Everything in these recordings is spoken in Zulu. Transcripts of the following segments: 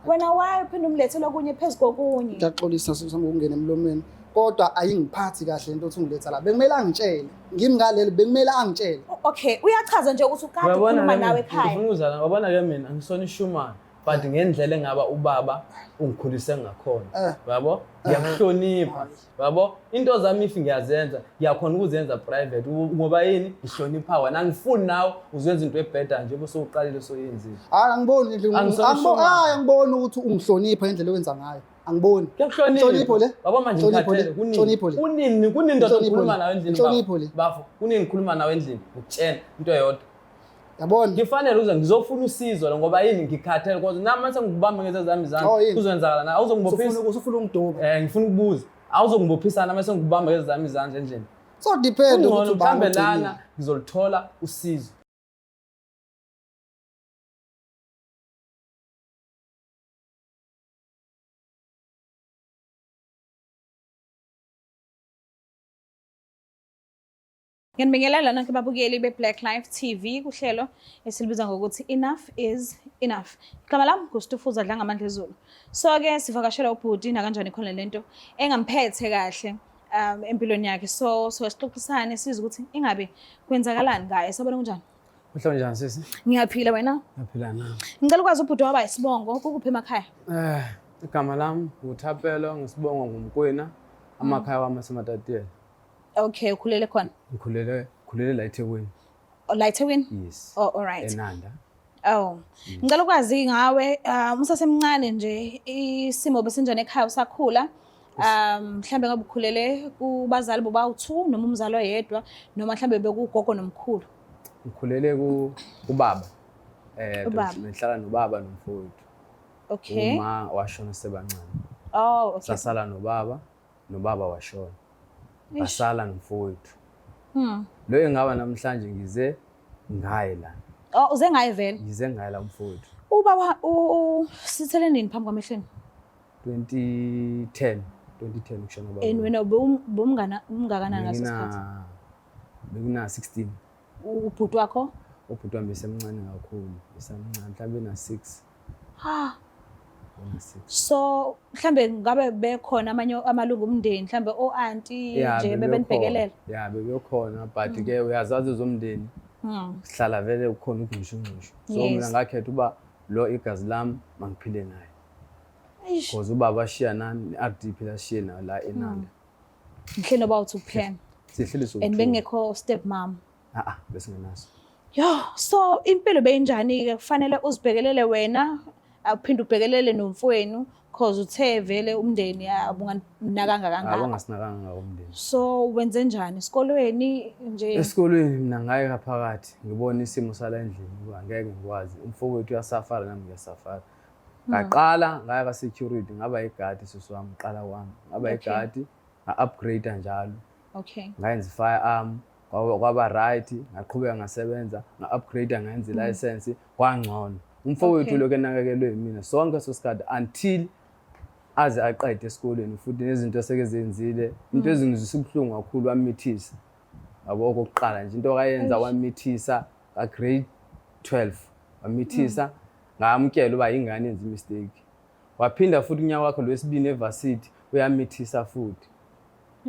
Wena wayephinde umlethela kunye phezulu kokunye. Ngiyaxolisa sami ukungena emlomeni. Kodwa ayingiphathi kahle into othi ungiletha la. Bekumele angitshele. Ngimi ngaleli bekumele angitshele. Okay, uyachaza nje ukuthi ukade ukhuluma nawe ekhaya. Ngifuna ukuzala ngabona ke mina angisona ishumana. But ngendlela engaba ubaba ungikhulise ngakhona. Yabo? Ngiyakuhlonipha. Yabo? Into zami if ngiyazenza, ngiyakhona ukuzenza private ngoba yini? Ngihlonipha wena. Angifuni nawe uzenza into ebheda nje bese uqalile soyenzile. Angiboni indlela angiboni ukuthi ungihlonipha indlela owenza ngayo. Angiboni. Ngiyakuhlonipha le. Baba manje ngikhathele kunini indoda okhuluma nawe endlini bafo. Kunini ngikhuluma nawe endlini ukutshela into eyodwa. Yabona ngifanele uze ngizofuna usizo la ngoba yini ngikhathele because nami mase ngikubamba ngezazami izandla kuzenzakala na awuzongibophisa usufuna ungidoba ngifuna ukubuza awuzongibophisa nami mase ngikubamba ngezazami izandla endlini so depend ukuthi mhlambe lana ngizolithola usizo. Nginibingelela lana ke babukeli beBlack Life TV kuhlelo esilibiza ngokuthi Enough is Enough. Igama lami nguStufuza Dlanga Amandla Zulu. So ke sivakashela ubhuti na kanjani khona lento engamphethe kahle empilweni yakhe. So sixoxisane siza ukuthi ingabe kwenzakalani ngaye. Sabona kunjani? Kuhle njani sisi? Ngiyaphila wena? Ngiyaphila nami. Ngicela ukwazi ubhuti waba isibongo ukuphi emakhaya? Igama lami uThapelo ngisibongo ngumkwena amakhaya wami aseMatatiyela. Okay, ukhulele khona? Ngikhulele la eThekwini. La eThekwini? Yes. Oh, all right. Enanda. Oh. Ngicela ukwazi ngawe usasemncane nje isimo besenjani ekhaya usakhula. Mhlambe ngabe ukhulele kubazali bobawu2 noma umzali oyedwa noma mhlambe bekugogo nomkhulu. Ngikhulele kubaba. Ngihlala nobaba nomfowethu. Okay. Uma washona sebancane. Oh, okay. Sasala nobaba washona. Basala nomfowethu. Lo engaba namhlanje ngize ngaye la. Oh, uze ngaye vele? Ngize ngaye la umfowethu. Ubaba sithele nini phambi kwamehlweni? 2010 kushona baba. Wena umngakanani ngaso isikhathi? Bekuna 16. Ubhuti wakho? Ubhuti wami esemncane kakhulu, esemncane mhlawumbe na 6. Ha. So mhlambe ngabe bekhona amanye amalungu omndeni mhlambe auntie nje bebenibhekelela? Yeah, bebekhona but ke uyazazi zomndeni. Sihlala vele ukhona ukungishunqisho. So mina ngakhetha uba lo igazi lami mangiphile naye. Because ubaba ashiya nani RDP lashiye nayo la eNanda. Ngihle noba uthi kuphela. Sihlele so. And bengekho step mom. Bese ngenaso. Yo, so impilo beyinjani ke kufanele uzibhekelele wena uphinde ubhekelele nomfowenu because uthe vele umndeni abunganakanga kangaka. Abangasinakanga umndeni. So wenze njani esikolweni nje? Esikolweni mina ngaye ngaphakathi ngibona isimo sala endlini ukuba ngeke ngikwazi umfowethu uyasafara nami ngiyasafara. Ngaqala ngaya ka security ngaba igadi sisiwami qala wami ngaba igadi nga-upgrade njalo. Okay. Ngayenza firearm kwaba right ngaqhubeka ngasebenza nga-upgrade ngayenza license kwangcono. Umfowethu lo kenakekelwe mina sonke sosikade until aze aqede esikoleni futhi nezinto seke zenzile into ezingizisa ubhlungu kakhulu wamithisa. Yabo okokuqala nje into akayenza wamithisa ka grade 12 wamithisa ngamkela uba ingane yenza mistake. Waphinda futhi unyaka wakhe lwesibini evarsity uyamithisa futhi.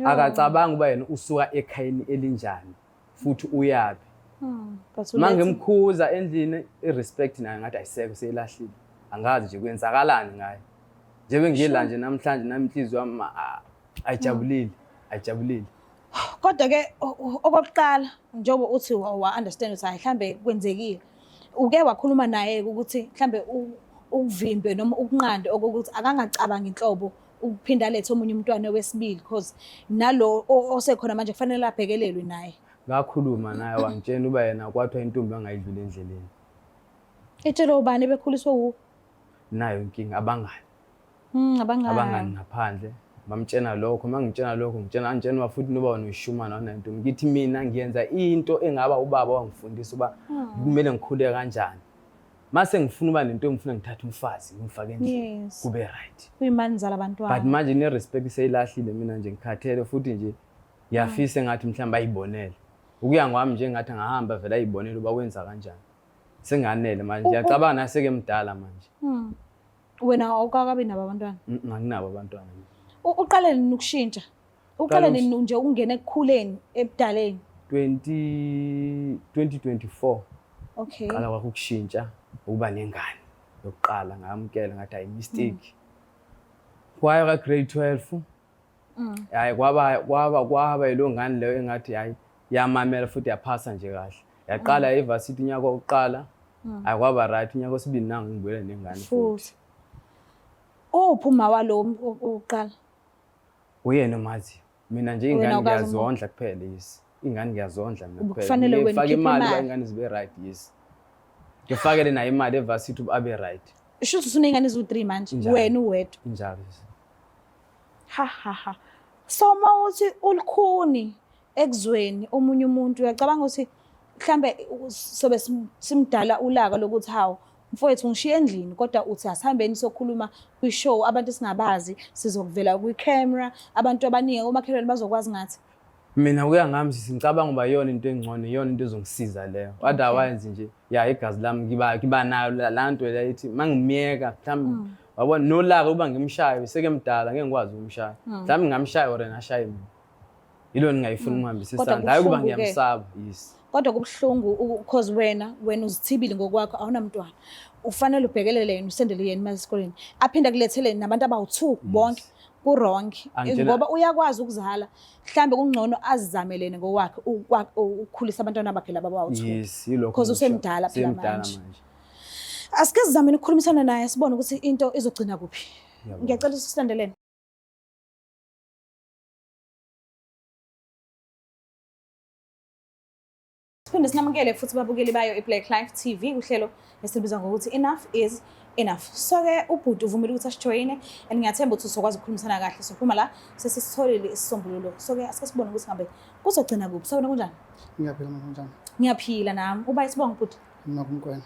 Akacabanga uba yena usuka ekhayeni elinjani futhi uyapi. Manje ngimkhuza endlini irespect naye ngathi ayisekho seyelahlile. Angazi nje kwenzakalani ngaye. Njebe ngiyela nje namhlanje nami inhliziyo yami ayijabulile. Kodwa ke okokuqala njengoba uthi wa understand ukuthi mhlambe kwenzekile. Uke wakhuluma naye ukuthi mhlambe ukuvimbe noma ukunqande okokuthi akangacabanga inhlobo ukuphinda lethe omunye umntwana wesibili because nalo osekhona manje kufanele abhekelelwe naye. Ngakhuluma naye wangitshela uba yena kwathwa intombi angayidlula endleleni. Etshelo ubani bekhuliswe u? Nayo inkinga abangani. Abangani ngaphandle. Bamtshena lokho mangitshena lokho ngitshena futhi noba unoshumana wanantombi ngithi mina ngiyenza into engaba ubaba wangifundisa uba kumele ngikhule kanjani. Mase ngifuna uba nentombi ngifuna ngithatha umfazi ngimfake endlini kube right. Kuyimani zala abantwana. But manje ne respect seyilahlile mina nje ngikhathele futhi nje ngiyafisa ngathi mhlawumbe ayibonele. Ukuya ngwami nje ngathi ngahamba vele ayibonele uba wenza kanjani. Senganele manje ngiyacabanga naseke emdala manje. Wena awukakabi nabo abantwana. Anginabo abantwana. Uqale nini ukushintsha? Uqale nini nje ukungena ekukhuleni ebudaleni? 2024. Okay. Qala kwakushintsha ukuba nengane yokuqala ngamkela ngathi ayi mistake. Kwaye ka grade 12 hayi kwaba yilo ngane leyo engathi hayi yamamela futhi yaphasa nje kahle. Yaqala evarsity unyaka oqala. Hayi kwaba right unyaka osibili nangu ngibuyele nengane futhi. Uphuma walo oqala. Uyena omazi. Mina nje ingane ngiyazondla kuphela yes. Ingane ngiyazondla mina kuphela. Kufanele wena ngifake imali ba ingane zibe right yes. Ngifakele na imali evarsity abe right. Sho ukuthi unengane ezu3 manje wena uwedwa. Injalo. Ha. So mawuthi ulikhuni ekuzweni omunye umuntu uyacabanga ukuthi mhlambe sobe simdala ulaka lokuthi hawo mfowethu ngishiye endlini kodwa uthi asihambeni sokhuluma kwi-show abantu singabazi sizokuvela kwi-camera abantu abaningi omakhelwane bazokwazi ngathi. Mina kuya ngami sicabanga uba yona into engcono iyona into ezongisiza leyo. Otherwise nje igazi lami ngiba nayo la nto leyithi mangimiyeka mhlawumbe wabona nolaka uba ngimshaye seke mdala ngeke ngikwazi ukumshaya. Mhlawumbe ngamshaya or nashaye mina. Yilo ngingayifuni ngihambisa isandla hayi kuba ngiyamsaba yes. Kodwa kubhlungu because wena uzithibile ngokwakho awunamntwana. Ufanele ubhekelele yena usendele yena imali esikoleni. Aphinda kulethele nabantu abawu2 bonke ku-wrong. Ngoba uyakwazi ukuzala mhlambe kungcono azizamelene ngowakhe ukukhulisa abantwana bakhe laba abawu2. Yes, yilokho. Because usemdala phela manje. Asike sizame ukukhulumisana naye sibone ukuthi into izogcina kuphi. Ngiyacela usilandelene. Siphinde sinamukele futhi babukeli bayo eBlack Life TV uhlelo esilibiza ngokuthi enough is enough. So ke ubhuti uvumile ukuthi asijoyine and ngiyathemba ukuthi uzokwazi ukukhulumisana kahle. So phuma la sesisitholile isisombululo. So ke asike sibone ukuthi ngabe kuzogcina kuphi. Sawona kunjani? Ngiyaphila manje kanjani? Ngiyaphila nami. Uba isibonga ubhuti. Mina kumkwena.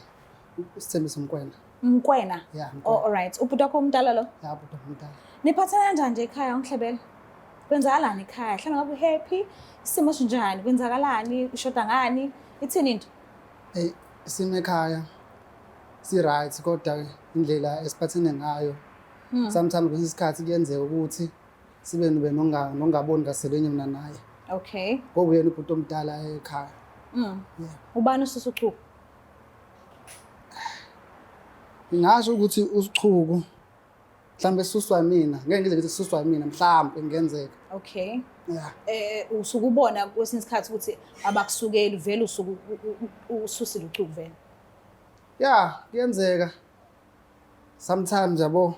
Isithembiso mkwena. Mkwena? Yeah. Oh alright. Ubhuti wakho umdala lo? Yeah, ubhuti umdala. Niphathana kanjani nje ekhaya ngihlebele? Kwenzakalani ekhaya? Mhlawumbe ngabe happy? Isimo sinjani? Kwenzakalani? Ushoda ngani? Ithini into? Isimo ekhaya si right kodwa indlela esiphathene ngayo. Sometimes kwesinye isikhathi kuyenzeka ukuthi sibe nongaboni kaselenye mina naye. Okay. Ngoba uyena ubhuti omdala ekhaya. Yeah. Ubani ususuchuku? Ngingasho ukuthi usichuku mhlambe suswa mina. Ngeke ngize ngithi suswa mina mhlambe ngenzeka. Okay. Yeah. Usukubona kwesinye isikhathi ukuthi abakusukeli vele usuku ususile uchuku vele. Yeah, kuyenzeka. Sometimes yabo.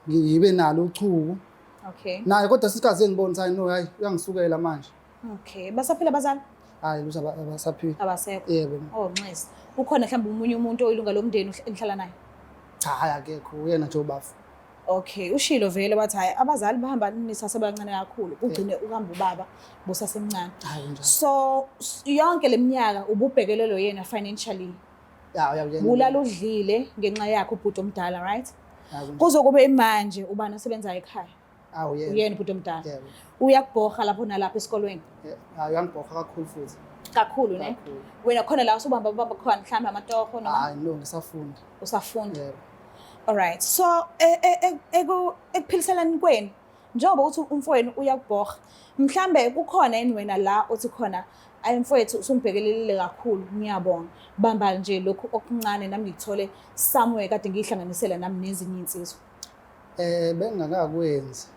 Ngibe nalo uchuku. Okay. Naye kodwa isikhathi engibona ukuthi no hayi uyangisukela manje. Okay. Basaphila abazali? Hayi lusa abasaphila. Abasekho. Yebo. Oh nxesi. Ukhona mhlawumbe umunye umuntu oyilunga lomndeni enhlala naye? Cha hayi akekho uyena nje ubafu. Okay, ushilo vele bathi hayi abazali bahamba nisasebancane kakhulu ugcine uhamba ubaba bosasemncane. Hayi njalo. So yonke leminyaka ububhekelelo yena financially. Yeah. Ulala udlile ngenxa yakhe ubhuti omdala, right? Yeah. Kuzokube manje ubani osebenza ekhaya? Yena. Uyena ubhuti omdala. Yebo. Uyakubhoga lapho nalapha esikolweni? Hayi uyangibhoga kakhulu futhi. Kakhulu ne? Wena khona la usubamba baba khona mhlawumbe amatoho noma? Hayi no ngisafunda. Usafunda? Yebo. Alright. So ekuphiliselani kwenu njengoba uthi umfowenu uyakubhoga mhlambe kukhona yini wena la uthi khona ayimfowethu usungibhekelelile kakhulu ngiyabonga bamba nje lokhu okuncane nami ngithole somewhere kade ngihlanganisela nami nezinye insizwa. Bengingakakwenzi.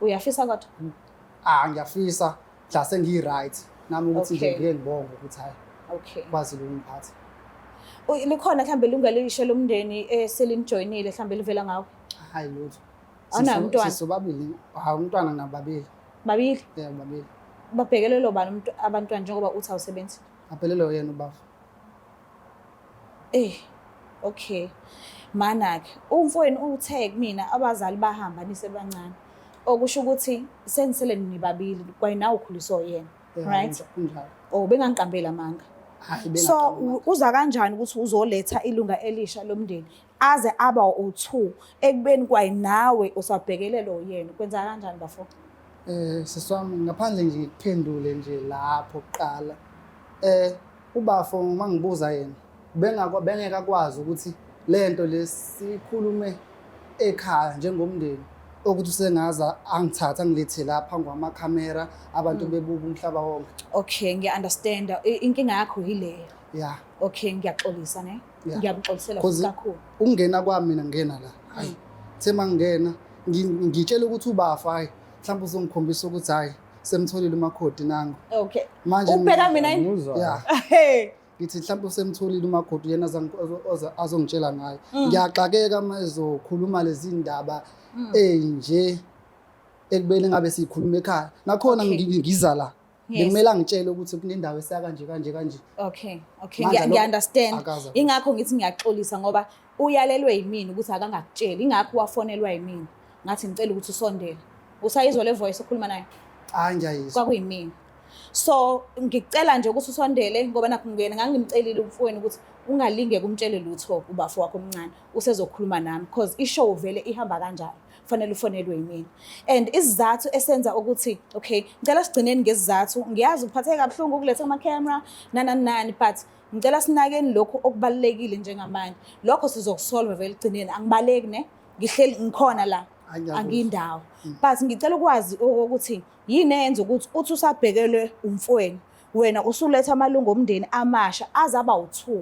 Uyafisa kodwa? Ngiyafisa mhla sengiyi right nami ukuthi nje ngeke ngibonge ukuthi hayi. Okay. Kwazi lo mphathi. Likhona mhlambe ilungelisho lomndeni eselinjoinile mhlambe livela ngawe? Hayi lutho. Awunayo umntwana? Sisobabili. Umntwana nababili. Babili? Yebo babili. Babhekelelo bani abantwana njengoba uthi awusebenzi? Aphelelo yena ubafu. Okay. Mana-ke umfowenu uthe kumina abazali bahamba nisebancane. Okusho ukuthi senisele nibabili kwayinawo ukhuliswa yena. Right? Kunjalo. Bengangiqambela amanga. So uza kanjani ukuthi uzoletha ilunga elisha lomndeni aze aba u2 ekubeni kwayinawe usabhekelelo yena kwenza kanjani bafo? Siswami ngaphandle nje ngikuphendule nje lapho kuqala. Ubafo mangibuza yena bengeka kwazi ukuthi lento lesikhulume ekhaya njengomndeni ukuthi usengaza angithatha angilethe lapha ngamakhamera abantu bebuka umhlaba wonke. Okay, ngiya-understand. Inkinga yakho yileyo. Yeah. Okay, ngiyaxolisa ne. Yeah. Ngiyakuxolisela Cause kakhulu. Ukungena kwami mina ngena la. Hayi. Thema ngena ngitshela ukuthi ubafa hayi. Mhlawumbe uzongikhombisa ukuthi hayi semtholile umakhodi nangu. Okay. Manje Ubheka mina yini? Ngizwa. Yeah. Hey. Ngithi mhlawumbe usemtholile umakhodi yena azongitshela ngayo. Ngiyaxakeka mayezokhuluma lezi ndaba nje ekubele ngabe sikhuluma ekhaya. Nakhona ngiza la. Ngimela ngitshele ukuthi kunendawo esaya kanje. Okay. Manje Ngiya-understand. akaza. Ingakho ngithi ngiyaxolisa ngoba uyalelwe yimini ukuthi akangakutsheli. Ingakho wafonelwa yimini. Ngathi ngicela ukuthi usondele. Usayizwa le voice okhuluma nayo? Hayi ngiyayizwa. Kwakuyimini. So ngicela nje ukuthi usondele ngoba nakho ngangimcelile umfowenu ukuthi ungalinge kumtshele lutho ubafo wakho omncane usezokhuluma nami because ishow vele ihamba kanjalo. Fanele ufonelwe yimini. And isizathu esenza ukuthi okay ngicela sigcineni ngesizathu ngiyazi uphatheke kabuhlungu ukuletha ama camera nani but ngicela sinakeni lokho okubalekile njengamanje. Lokho sizokusolve vele igcineni angibaleki ne ngihleli ngikhona la. Angindawo but ngicela ukwazi ukuthi yini enza ukuthi uthi usabhekelwe umfowenu wena usuletha amalungu omndeni amasha azaba u2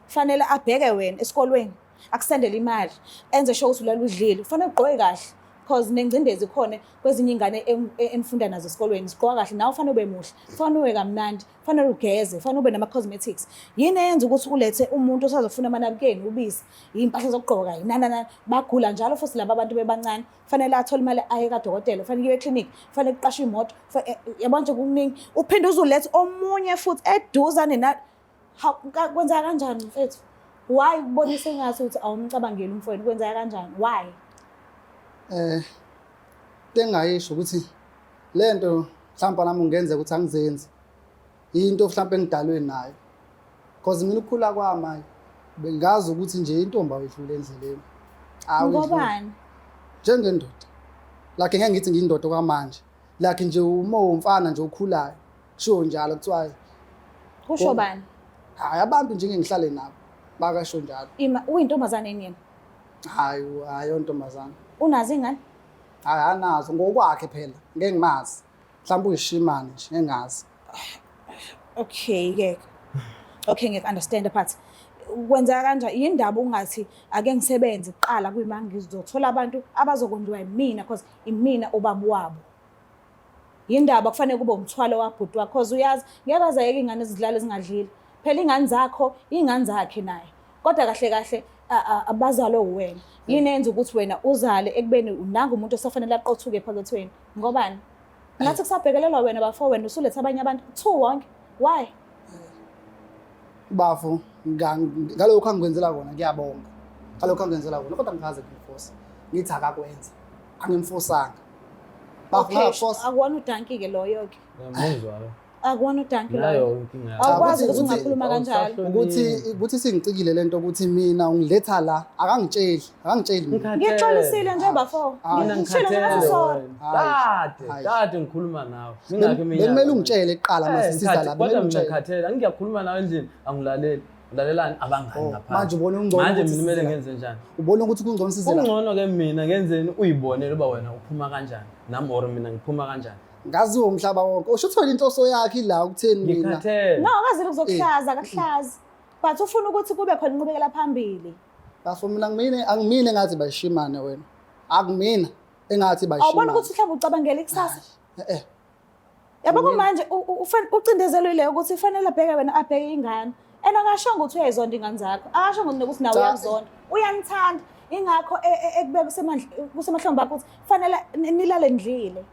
fanele abheke wena esikolweni akusendele imali enze sure ukuthi ulala udlile fanele ugqoke kahle because nengcindezi khona kwezinye ingane enfunda nazo esikolweni sigqoka kahle nawe fanele ube muhle fanele ube kamnandi fanele ugeze fanele ube nama cosmetics yini enza ukuthi ulethe umuntu osazofuna amanabukeni ubisi impahla zokugqoka yinana bagula njalo futhi laba abantu bebancane fanele athola imali aye kadokotela fanele iye clinic fanele kuqashwe imoto yabona nje kuningi uphinde uzulethe omunye futhi eduzane na kwenza kanjani mfethu why ubonise ngathi ukuthi awumcabangeli umfowenu kwenza kanjani why Tengayisho ukuthi lento mhlawumbe nami ungenza ukuthi angizenze into mhlawumbe engidalwe nayo because mina ukukhula kwami bengazi ukuthi nje intombi awedlule endleleni ngobani njengendoda like ngeke ngithi ngiyindoda kwamanje like nje umfana nje okhulayo kusho njalo kuthiwa kusho bani hayi abantu nje ngihlale nabo bakasho njalo uyintombazane yini hayi ontombazane unazi ingane hayi anazo ngokwakhe phela ngeke ngimazi mhlawumbe uyishimane nje ngingazi okay ngeke understand but kwenza kanjani indaba ungathi ake ngisebenze kuqala kuyima ngizothola abantu abazokwenziwa yimina because imina ubaba wabo indaba kufanele kube umthwalo wabhuti wakho because uyazi ngeke azayeke ingane ezidlala ezingadlili phela ingane zakho ingane zakhe naye kodwa kahle abazalwe uwena yini enza ukuthi wena uzale ekubeni unanga umuntu osafanele aqothuke ephakethweni ngobani ngathi kusabhekelelwa wena bafo wena usuletha abanye abantu 2 wonke why bafo ngalokho angikwenzela kona ngiyabonga ngalokho angenzela kona kodwa ngikaze ngimforce ngithi akakwenza angimfosanga bafo ngaforce akuwona udanki ke loyo ke Ngiyamuzwa. akuwona udanki Nayo loyo inkinga. awukwazi ukuthi ungakhuluma kanjalo ukuthi singicikile lento ukuthi mina ungiletha la akangitsheli mina ngixolisile nje bafo Mina ngishilo nje ngikhathele ngaso wena. Kade ngikhuluma nawe. Ngingakho mina. bekumele ungitshele kuqala mase siza la Kodwa mina ngikhathele. Angiyakhuluma nawe endlini angilaleli. Ulalelani abangani ngaphandle. manje ubona ungcono Manje ukuthi mina kumele sizela. ngenze njani? ubona ukuthi kungcono sizela Ungcono ke mina ngenzeni uyibonele uba wena uphuma kanjani. Nami or mina ngiphuma kanjani. ngaziwe umhlaba wonke usho uthola inhloso yakhe la ukutheni mina Ngikhathele. no akazile kuzokuhlaza kahlazi but ufuna ukuthi kube khona inqubekela phambili bafo mina angimine ngathi bayishimane wena akumina engathi awubona bayishimane ukuthi mhlawumbe ucabangela ikusasa eh yabona manje ucindezelwe ukuthi fanele abheke wena abheke ingane and angashongo ukuthi uyayizonda ingane zakho akashongo nokuthi nawe uyakuzonda uyanithanda ingakho ekubeka kusemahlombe akho ukuthi fanele nilale ndlile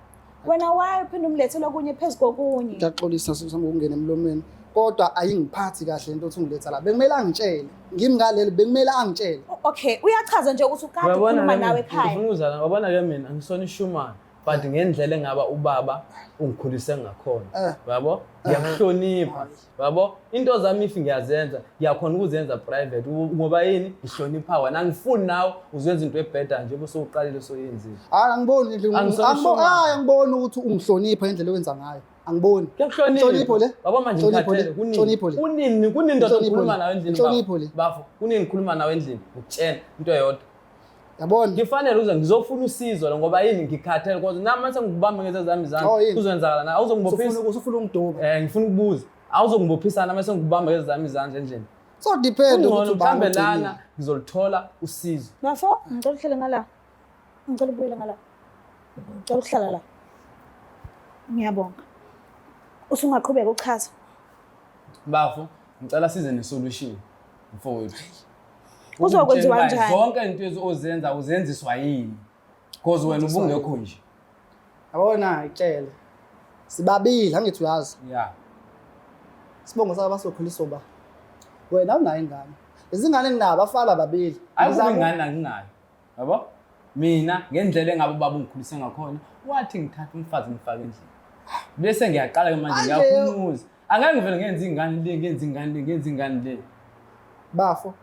wena why uphinde umlethela kunye phezulu kokunye ngiyaxolisa sisami ukungena emlomeni kodwa ayingiphathi kahle into othi ungiletha la bekumele angitshele ngimngaleli bekumele angitshele okay uyachaza nje ukuthi ukade ukhuluma nawe ekhaya ngifuna ukuzala wabona ke mina angisona ishumana but ngendlela engaba ubaba ungikhulise ngakhona yabo ngiyakuhlonipha yabo into zami ifi ngiyazenza ngiyakhona ukuzenza private ngoba yini ngihlonipha wena angifuni nawe uzenza into ebheda nje bese uqalile soyenzile angiboni angiboni ukuthi ungihlonipha indlela owenza ngayo angiboni ngiyakuhlonipha le baba manje ngikhathele kunini indoda okhuluma nawe endlini bafo kunini ngikhuluma nawe endlini ukutshela into eyodwa Yabona? Ngifanele uze ngizofuna usizo la ngoba yini ngikhathele because nami mase ngikubamba ngeze zami izandla kuzenzakala na awuzongibophisa Usufuna ungiduba. ngifuna ukubuza awuzongibophisana mase ngikubamba ngeze zami izandla endlini So depend ukuthi ubani mhlambe lana ngizolithola usizo Bafo, ngicela uhlele ngala. Ngicela ubuyele ngala. Ngicela ukuhlala la. Ngiyabonga. Usungaqhubeka uchaza. bafo ngicela size nesolution mfowethu Uzokwenziwa kanjani? zonke into ozenza uzenziswa yini because wena ubungekho nje Yabona itshela. Sibabili angithi uyazi. yeah Sibongo saka basokhuliso ba. Wena unayo ingane. Izingane nginabo abafana babili. ayikho ingane anginayo yabo mina ngendlela engabe baba ungikhulise ngakhona wathi ngithatha umfazi ngifake endlini bese ngiyaqala ke manje ngiyakhumuza angeke ngivele ngenze ingane le Bafo.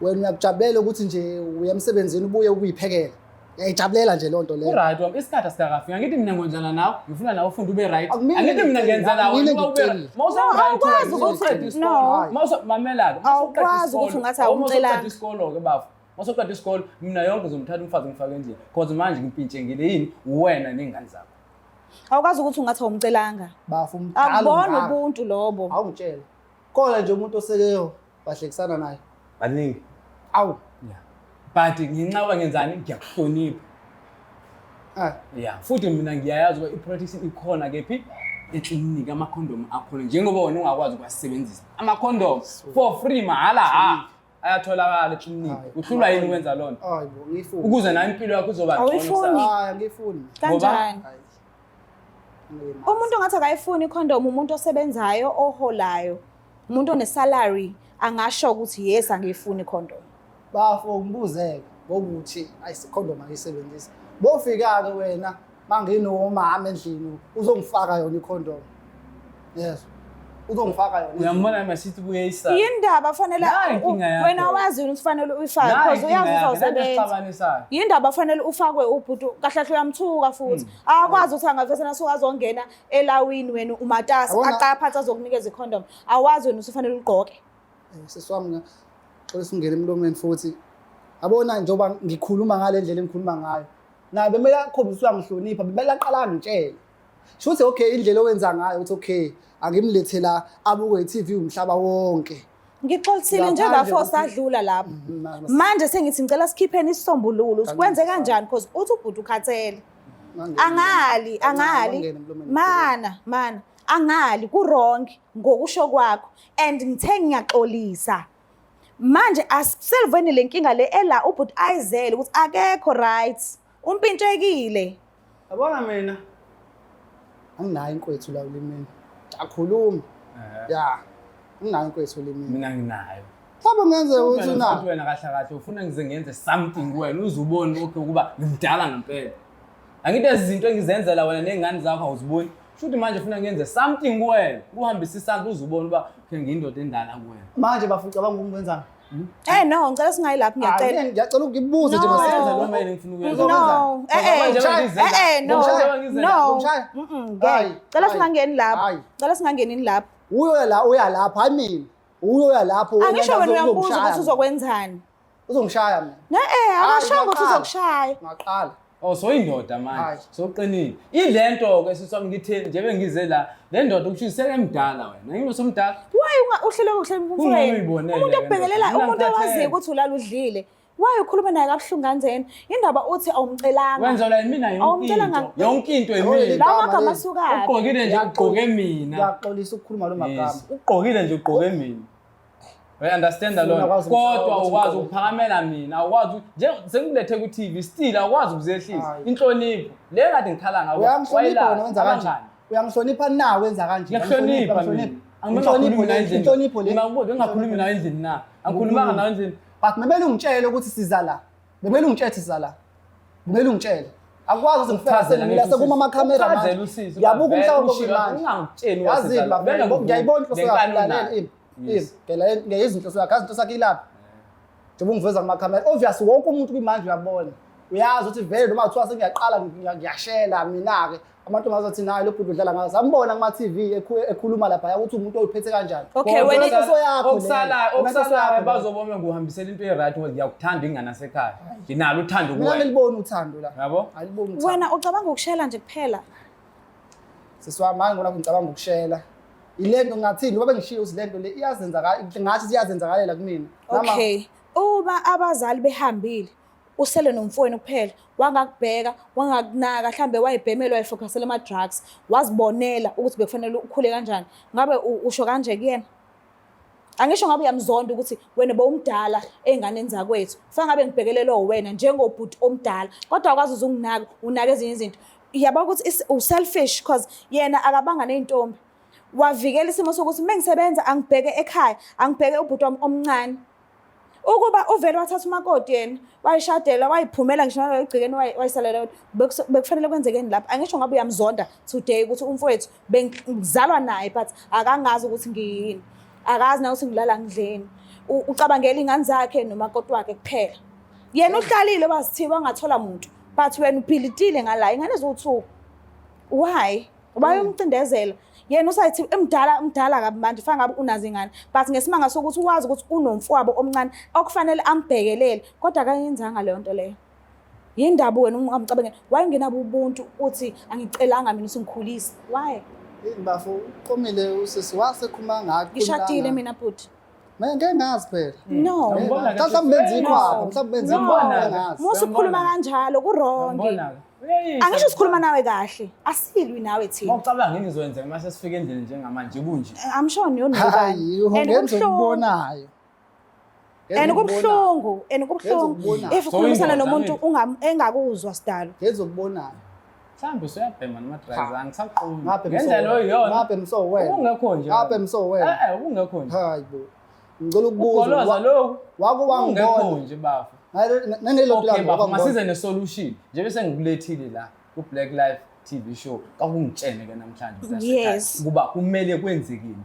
Wena uyakujabulela ukuthi nje uya emsebenzini ubuye ukuyiphekela. Uyayijabulela nje lonto leyo. right wami isikhathi asikafika ngithi mina ngonjana nawe ngifuna nawe ufunde ube right Akumina angithi mina ngenza nawe Awukwazi ukuthi no. mamela Awukwazi ukuthi ungathi awumcelanga. isikolo ke bafo mawusoqeda isikolo mina yonke ngizomthatha umfazi ngifake endlini because manje ngimpintshengile yini wena nengane zakho Awukwazi ukuthi ungathi awumcelanga. Bafo umdala. Akubona ubuntu lobo. Awungitshela. Khona nje umuntu osekeyo bahlekisana naye. baningi Awu. yeah but nginqaba ngenzani ngiyakuhlonipha yeah futhi mina ngiyayazi ukuthi i-protection ikhona kephi eklinika ama-condom akhona njengoba wena ungakwazi ukuwasebenzisa ama-condom for free mahala ayatholakala eklinika uhlulwa yini ukwenza lona Hayi bo ngifuni. ukuze nayo impilo yakho izoba Awuyifuni? Hayi ngifuni. Kanjani? Hayi. Umuntu ongathi akayifuni icondom umuntu osebenzayo oholayo. Umuntu onesalary angasho ukuthi yes angiyifuni icondom. Bafo ngibuzeke ngokuthi ayisikhondoma ayisebenzisa. Bofika ke wena manginomama endlini uzongifaka yona icondom. Yes. Uzongifaka yona. uyambona masithi kuyeyisa Yindaba fanele wena wazi ukuthi kufanele uyifake because uyazi uzawusebenza. Yindaba fanele ufakwe ubhutu kahle kahle uyamthuka futhi. Akwazi ukuthi angavese nasuka azongena elawini wena umatasa aqaphatha azokunikeza icondom. Awazi wena usufanele uqoke. Seswami xola singene emlomeni futhi. Abona njoba ngikhuluma ngale ndlela engikhuluma ngayo. Nabe kumele akhombiswe ngihlonipha bemela aqala ngitshela. Shuthi okay indlela owenza ngayo uthi okay angimlethela abuke iTV umhlaba wonke. Ngixolisile nje bafo sadlula lapho. Manje sengithi ngicela sikhipheni isisombululo sikwenze kanjani because uthi ubhuti ukhathele. Angali. Mana. Angali ku-wrong ngokusho kwakho and ngithe ngiyaxolisa. Manje asiselveni lenkinga le ela ubhuti ayizele ukuthi akekho right. Umpintshekile. Yabona mina anginayo inkwethu la ulimini. Akhuluma. Yeah. Anginayo inkwethu ulimini. mina nginayo Sabe ngenze ukuthi na. wena kahle kahle ufuna ngize ngenze something wena uzubone okay ukuba ngidala ngempela angithi izinto engizenzela wena nengane zakho awuziboni futhi manje ufuna ngenze something kuwena uhambisa isandla uzubone uba okay ngiyindoda endala kuwena Manje bafuca bangukwenzana. No, ngicela singayilaphi ngiyacela. Ngiyacela ukubuza nje masenza masenza. lo mayini ngifuna No. No. Cela singangeni lapho. Cela singangenini lapho. Uya lapha hayi mina. Uya lapho Angisho wena uyambuza ukuthi uzokwenzani. Uzongishaya mina. Akasho ukuthi uzokushaya. Ngaqala. oh so indoda manje soqinile ilento ke siswami ngitheni nje bengize la le ndoda ukushise emdala wena ngibe somdala Why uhlele umfowethu? Umuntu okubhekelela umuntu owaziyo ukuthi ulala udlile. Why ukhuluma naye kabuhlungu kanjena? Indaba uthi awumcelanga. wenza la mina yonke into yemina Lawa magama asuka. ugqokile nje ugqoke mina Ngiyaxolisa ukukhuluma lo magama. ugqokile nje ugqoke mina we understand lona kodwa ukwazi ukuphakamela mina awukwazi nje sekulethe ku TV still awukwazi ukuzehlisa inhlonipho le kade ngikhala ngawo Uyangihlonipha wena wenza kanjani? Uyangihlonipha na wenza kanjani? ngiyahlonipha mina Inhlonipho le inhlonipho le. Ngingakhulumi nawe endlini na angikhulumanga nawe endlini But memele ungitshele ukuthi siza la. Memele ungitshele siza la. Memele ungitshele. Akwazi ukuthi ngifika senimila sekuma amakhamera manje. Yabuka umhlaba wonke ungangitsheli yazi baba ngiyayibona inhloso yakho lalela ngela ngeyizinhloso yakho izinto sakhe ilapha njengoba ungiveza kumakhamera obvious wonke umuntu kwimanje uyabona uyazi ukuthi vele noma kuthiwa sengiyaqala ngiyashela mina-ke amantombazane athi naye lo bhuti udlala ngayo sambona kuma-TV ekhuluma lapha ukuthi umuntu oyiphethe kanjani. Okay, wena okusalayo bazobona nguhambisela into e-right ngoba ngiyakuthanda inganasekhaya nginalo uthando mina ngilibona uthando la yabo aliboni uthando. wena ucabanga ukushela nje kuphela? Sisiwami hayi ngona ngicabanga ukushela ilento ngathini ngoba bengishiye ukuthi lento le iyazenzakala ngathi iyazenzakalela kumina. Okay, uma abazali behambile usele nomfowenu kuphela wangakubheka wangakunaka mhlambe wayibhemela wayifocusela ama-drugs wazibonela ukuthi bekufanele ukhule kanjani, ngabe usho kanje kuyena? Angisho ngabe uyamzonda ukuthi wena bowumdala ey'nganeni zakwethu kufanele ngabe ngibhekelele wena njengobhuti omdala kodwa akwazi uzunginaka unaka ezinye izinto. Yabo ukuthi u-selfish because yena akabanga ney'ntombi. Wavikela isimo sokuthi mengisebenza angibheke ekhaya angibheke ubhuti wami omncane. Ukuba uvele wathatha umakoti yena wayishadela wayiphumela ngisho egcikeni wayisalela bekufanele kwenzekeni lapha. Angisho ngabe uyamzonda today ukuthi umfowethu bengizalwa naye but akangazi ukuthi ngiyini, akazi na ukuthi ngilala ngidleni, ucabangela iy'ngane zakhe nomakoti wakhe kuphela. Yena uhlalile wazithiba angathola muntu but wena uphilitile ngala ingane eziwu-2. Why? Bayomcindezela yena usayithi mdala kabi manje fanele ngabe unazo ingane but ngesimanga sokuthi uwazi ukuthi unomfowabo omncane okufanele ambhekelele kodwa akayenzanga leyo nto leyo. Yindaba wena ungamcabangela wayengenabo ubuntu uthi angicelanga mina usingikhulise. Why? Bafo uqomile usisi wasekhuluma ngakho. Ngishadile mina bhuti. Mina ngeke ngazi phela. No. Mhlawumbe benza ikhwapha, mhlawumbe benza ikhwapha ngazi. Musu ukhuluma kanjalo kurongi. Angisho sikhuluma nawe kahle. Asilwi nawe thina. Mawucabanga ngini izoyenza mase sifike endlini njengamanje kunje. I'm sure niyona. Hayi, ungenza ukubonayo. Kubhlungu if ukhulumisana nomuntu engakuzwa sidalo. Ngenza ukubonayo. Mhlawumbe usuyabhema nama-drugs angisaqondi. Ngapha ngendlela oyiyona. ngapha emso wena. Ungekho nje. Ngapha emso wena. Ungekho nje. Hayi bo. Ngicela ukubuza. Ugoloza lokhu. Wakubangibona. Ungekho nje bafu. Nanelo Okay bafu masize ne-solution. Nje bese ngikulethile la ku-Black Life TV show. Kakungitshene ke namhlanje. Yes. Kuba kumele kwenzekini.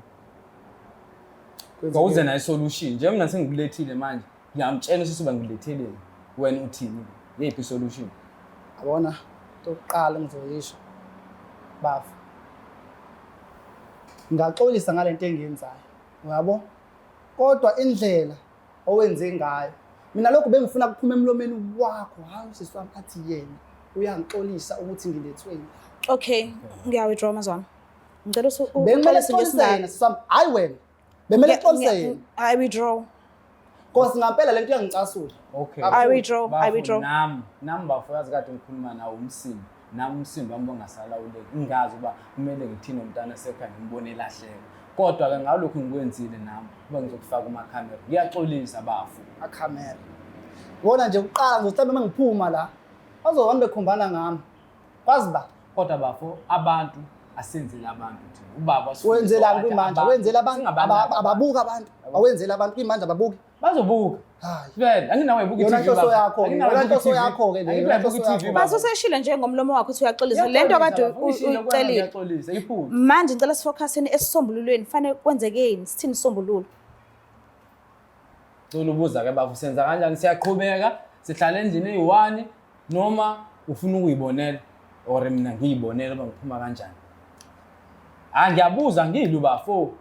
Kwawuze na i-solution. Nje mina sengikulethile manje. Ngiyamtshela ukuthi uba ngiletheleni. Wena uthini? Yiphi i-solution? Yabona tokuqala ngizoyisho. Bafu. Ngaxolisa ngalento engiyenzayo. Uyabo? Kodwa indlela owenze ngayo mina lokho bengifuna kuphuma emlomeni wakho hayi usisi wami athi yena uyangixolisa ukuthi ngilethweni. Okay, ngiyawithdraw mazwana. Ngicela Bengimele xolisene sisami hayi wena. Bemele xolisene. I withdraw. Kosi ngampela lento iyangicasula. Okay. I withdraw. Nami bafu yazi kade ngikhuluma nawo umsini. Nami umsini wami bongasalawuleki. Ngingazi uba kumele ngithini umntana esekhaya ngimbone elahleka. Kodwa ke ngalokho ngikwenzile nami kuba ngizokufaka umakhamera. Ngiyaxolisa bafu. Akhamera. Wona nje uqala ngizothatha uma ngiphuma la. Bazohamba bekhumbana ngami. Kwazi ba Kodwa bafu abantu asenzele abantu thina. Ubaba wenzelani kwimanje? Wenzela abantu ababuka abantu. Awenzela abantu kwimanje ababuki. Bazobuka. Hayi. Vele anginawe ibuka Yona i-TV. inhloso yakho. Yona inhloso yakho ke le. Yona inhloso yakho. Base useshile nje ngomlomo wakho uthi uyaxolisa. Lento kade uyicelile. Uyaxolisa iphutha. Manje ngicela sifocuseni esisombululweni. Fanele kwenzekeni? Sithini isombululo? Ubuza ke bafu senza kanjani siyaqhubeka sihlala endlini eyi-1 noma ufuna ukuyibonela or mina ngiyibonela uba ngiphuma kanjani. Ngiyabuza ngilo bafo.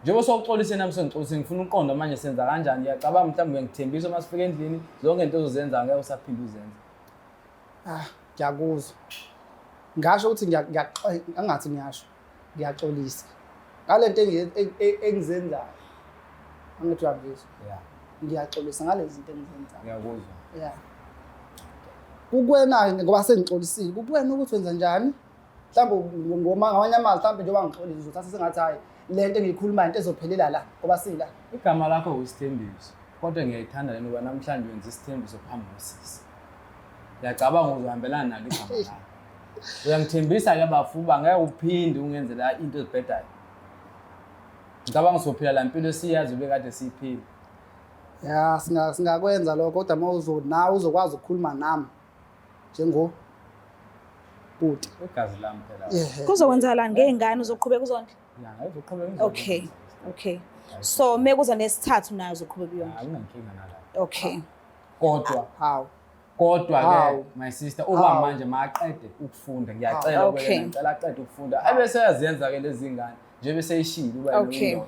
Njengoba sokuxolise nami sengixolise ngifuna uqonda manje senza kanjani. Ngiyacabanga mhlawumbe ngithembisa uma sifika endlini zonke into ozozenza ngeke usaphinde uzenze. Ngiyakuzwa. Ngasho ukuthi angathi ngiyasho. Ngiyaxolisa. Ngalento engizenzayo. Angithi uyabizwa. Yeah. Ngiyaxolisa ngalezi zinto engizenzayo. Ngiyakuzwa. Yeah. Kukwena ngoba sengixolisile. Kukwena ukuthi wenza njani? Mhlawumbe ngamanye amazwi mhlawumbe njengoba ngixolisa uzothatha sengathi hayi lento engiyikhuluma into ezophelela la ngoba sila. Igama lakho uyisithembiso. Kodwa ngiyayithanda lento ngoba namhlanje wenza isithembiso phambi kwesisi. Ngiyacabanga uzohambelana nalo igama lakho. Uyangithembisa ke bafuba ngeke uphinde ungenzela into ezibhedayo. Ngicabanga sophila la mpilo esiyazi bekade siyiphila. Ya singakwenza lokho kodwa nawe uzokwazi ukukhuluma nami njengo bhuti. Igazi lami phela. Kuzokwenzakalani ngey'ngane uzoqhubeka uzondla? Ya ngayizoqhubeka. Okay. So mekuza nesithathu nayo uzoqhubeka uyondla. Akunankinga nalapho. Okay. Kodwa-ke my sister uba manje maqede ukufunda ngiyacela Okay. ngicela aqede ukufunda ebese yazenza-ke lezi ngane nje bese yishilo uba Okay. yindoda.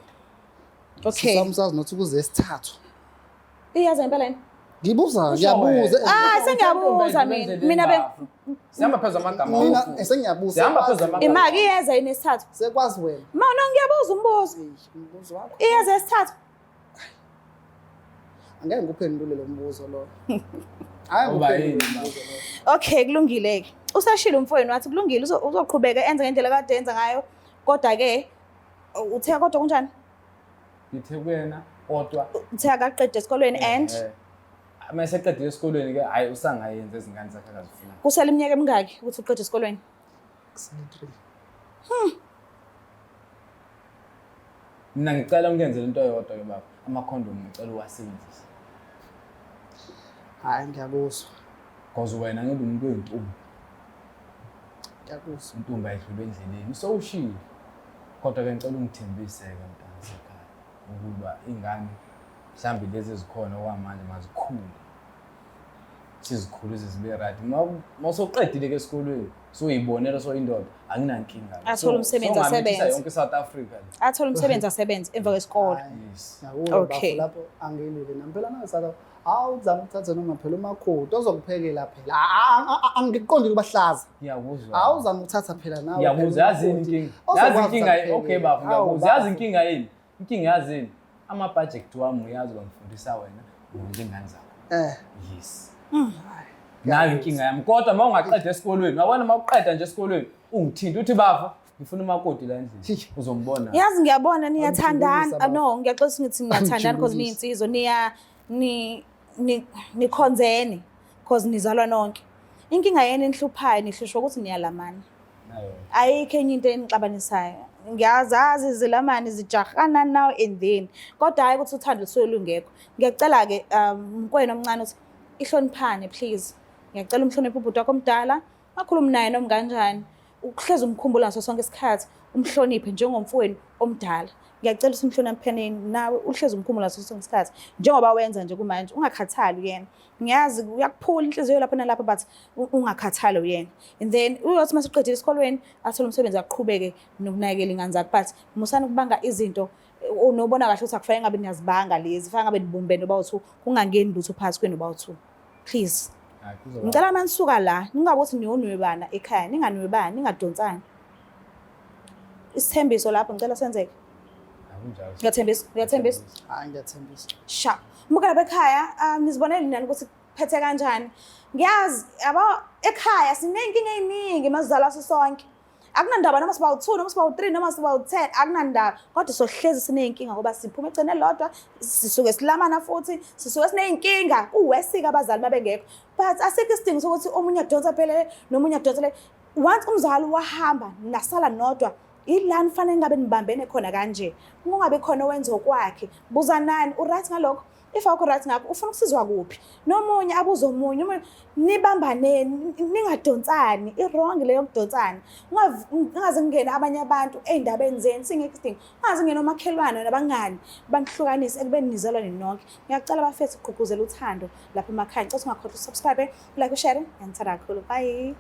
Okay. Samsazi nothi kuze esithathu. Iyazi impela yini? Ngibuza, ngiyabuza. Sengiyabuza mina Sihamba phezu amagama Mina wafuthi. sengiyabuza. Sihamba phezu amagama. imaki iyeza yini esithathu? Sekwazi wena. Mana ngiyabuza umbuzo. Umbuzo wakho. Iyeza esithathu. Angeke nguphendule lo mbuzo lo. Hayi Uba nguphendule yini, lo mbuzo lo. Okay, kulungile-ke. Usashilo umfowenu wathi kulungile uzoqhubeka enze ngendlela kade enza ngayo. Kodwa-ke uthe kodwa kunjani? Ngithe kuyena kodwa Uthe akaqede esikolweni and mase eqedile esikolweni-ke hhayi usangayenza ezingane zakhe akazifunayo. kusele iminyaka emingaki ukuthi uqede esikolweni? 63. Mina ngicela ungenzele into eyodwa-ke baba, amakhondomu ngicela uwasebenzise. Hayi ngiyakuzwa. Because wena ngingumuntu oyintombi. Ngiyakuzwa. Intombi ayidlule endleleni sowushilo. Kodwa-ke ngicela ungithembise-ke mntana sekhaya ukuba ingane mhlawumbe lezi ezikhona okwamanje mazikhule. Sizikhulise zibe right. Mawusoqedile-ke esikolweni soyibonela soyindoda anginankinga. Athole umsebenzi asebenze. Yonke South Africa. Athole umsebenzi asebenze emva kwesikole. Yes. Ngiyakuzwa Okay. lapho angilile nampela nangisaka. Hawu uzama ukuthatha noma phela umakhodo ozokuphekela phela. Angiqondi kubahlaza. Ngiyakuzwa. Hawu uzama ukuthatha phela nawe. Ngiyabuza yazi inkinga. Yazi inkinga okay bafo ngiyabuza yazi inkinga yini? Inkinga yazini ama-budget wami uyazi bangifundisa wena ngingane zakho. Yes. Nayo inkinga yami kodwa mawungaqeda esikolweni wabona mawuqeda nje esikolweni ungithinta uthi bafo ngifuna umakoti la endlini uzombona. Yazi ngiyabona niyathandana. No, ngiyaxolisa ngithi niyathandana because niyinsizwa nikhonzene because nizalwa nonke. Inkinga yeni enhluphayo nihlushwa ukuthi niyalamana. Ayikho enye into enixabanisayo. Ngiyazazi izilamane zijahana now and then. Kodwa hayi ukuthi uthando lusuke lungekho. Ngiyacela-ke mkwena omncane ukuthi ihloniphane please. Ngiyacela umhloniphe ubhuti wakho omdala. Akhuluma naye noma kanjani. Ukuhleza umkhumbula ngaso sonke isikhathi. Umhloniphe njengomfowenu omdala. Ngiyacela ukuthi umhlonipheni nawe uhlezi umkhumbula ngaso sonke isikhathi. Njengoba wenza nje kumanje ungakhathali uyena. Ngiyazi uyakuphula inhliziyo lapha nalapha but ungakhathali uyena. And then uyothi mase uqedile esikolweni athole umsebenzi aqhubeke nokunakekela ingane zakhe but musana ukubanga izinto unobona kahle ukuthi akufanele ngabe niyazibanga lezi. Fanele ngabe nibumbene uba u2 kungangeni lutho phansi kwenu uba u2. Please. Ngicela manisuka la ningabe uthi niyonwebana ekhaya ninganwebani ningadonsani. Isithembiso lapho ngicela senzeke. Ngiyathembisa. Hayi ngiyathembisa. Sha. Muka lapha ekhaya nizibonele nani ukuthi kuphethe kanjani. Ngiyazi yabo ekhaya sinenkinga eziningi masizalwa sisonke. Akunandaba noma siba u2 noma siba u3 noma siba u10 akunandaba kodwa sohlezi sinenkinga ngoba siphuma egcene lodwa sisuke silamana futhi sisuke sinenkinga uwesika abazali babengekho but asikho isidingo sokuthi omunye adonsa phela nomunye adonsa le once umzali wahamba nasala nodwa ilani fanele ngabe nibambene khona kanje ungabe khona wenza okwakhe buza nani uright ngalokho if awukho right ngakho ufuna ukusizwa kuphi nomunye abuzo omunye nibambane ningadonsani i-wrong leyo kudonsana ungaze ngene abanye abantu ezindabeni zeni singekho isidingo ungaze ngene omakhelwane nabangani banihlukanise ekubeni nizalwa ninonke ngiyacela bafethu ugqugquzela uthando lapha emakhaya ngicela ungakhohlwa usubscribe like ushare ngiyangithanda kakhulu bye.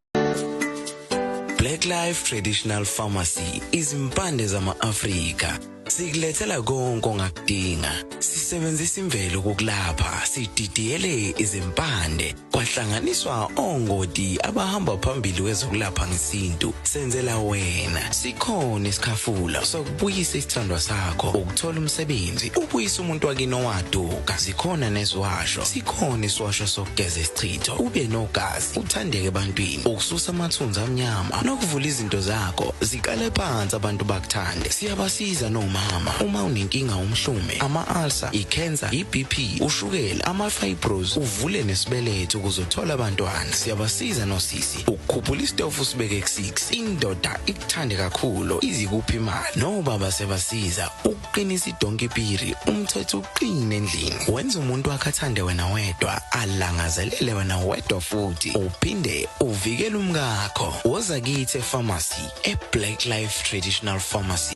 Black Life Traditional Pharmacy izimpande zama-Afrika sikulethela konke ongakudinga sisebenzisa imvelo kokulapha sididiyele izimpande kwahlanganiswa ongoti abahamba phambili kwezokulapha ngesintu senzela wena sikhona isikhafula sokubuyisa isithandwa sakho ukuthola umsebenzi ubuyisa umuntu wakini owaduka sikhona nesiwasho sikhona isiwasho sokugeza isichitho ube nogazi uthandeke ebantwini ukususa amathunzi amnyama nokuvula izinto zakho zikale phansi abantu bakuthande siyabasiza nomama uma unenkinga umhlume ama-ulcer i-cancer i-BP ushukela ama-fibros uvule nesibeletho ukuzothola abantwana siyabasiza nosisi ukukhuphula isitofu sibeke ku6 indoda ikuthande kakhulu izikuphi imali nobaba sebasiza ukuqinisa idonkipiri umthetho uqine endlini wenza umuntu wakhe athande wena wedwa alangazelele wena wedwa futhi uphinde uvikele umkakho woza kithi epharmacy eBlack Life Traditional Pharmacy.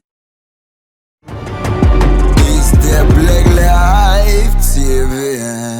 It's the Black Life TV.